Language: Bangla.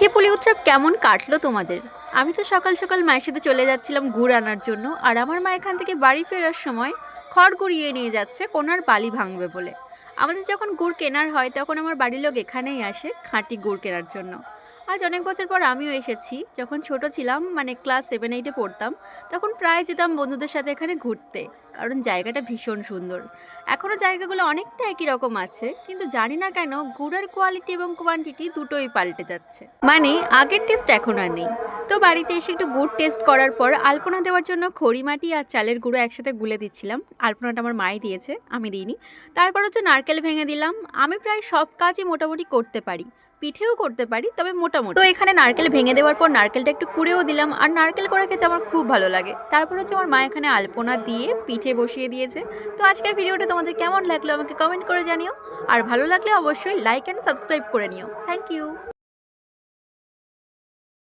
পিঠে পুলি উৎসব কেমন কাটলো তোমাদের? আমি তো সকাল সকাল মায়ের সাথে চলে যাচ্ছিলাম গুড় আনার জন্য, আর আমার মা এখান থেকে বাড়ি ফেরার সময় খড় কুড়িয়ে নিয়ে যাচ্ছে কোনার বালি ভাঙবে বলে। আমাদের যখন গুড় কেনার হয় তখন আমার বাড়ির লোক এখানেই আসে খাঁটি গুড় কেনার জন্য। আজ অনেক বছর পর আমিও এসেছি। যখন ছোট ছিলাম, মানে ক্লাস 7-8-এ পড়তাম, তখন প্রায় যেতাম বন্ধুদের সাথে এখানে ঘুরতে, কারণ জায়গাটা ভীষণ সুন্দর। এখনও জায়গাগুলো অনেকটা একই রকম আছে, কিন্তু জানি না কেন গুড়ের কোয়ালিটি এবং কোয়ান্টিটি দুটোই পাল্টে যাচ্ছে, মানে আগের টেস্ট এখন আর নেই। তো বাড়িতে এসে একটু গুড় টেস্ট করার পর আলপনা দেওয়ার জন্য খড়ি মাটি আর চালের গুঁড়ো একসাথে গুলে দিচ্ছিলাম। আলপনাটা আমার মাই দিয়েছে, আমি দিইনি। তারপর হচ্ছে নারকেল ভেঙে দিলাম। আমি প্রায় সব কাজই মোটামুটি করতে পারি, পিঠেও করতে পারি, তবে মোটামুটি। তো এখানে নারকেল ভেঙে দেওয়ার পর নারকেলটা একটু কুড়েও দিলাম, আর নারকেল করা খেতে আমার খুব ভালো লাগে। তারপর হচ্ছে আমার মা এখানে আলপনা দিয়ে পিঠে বসিয়ে দিয়েছে। তো আজকের ভিডিওটা তোমাদের কেমন লাগলো আমাকে কমেন্ট করে জানিও, আর ভালো লাগলে অবশ্যই লাইক অ্যান্ড সাবস্ক্রাইব করে নিও। Thank you.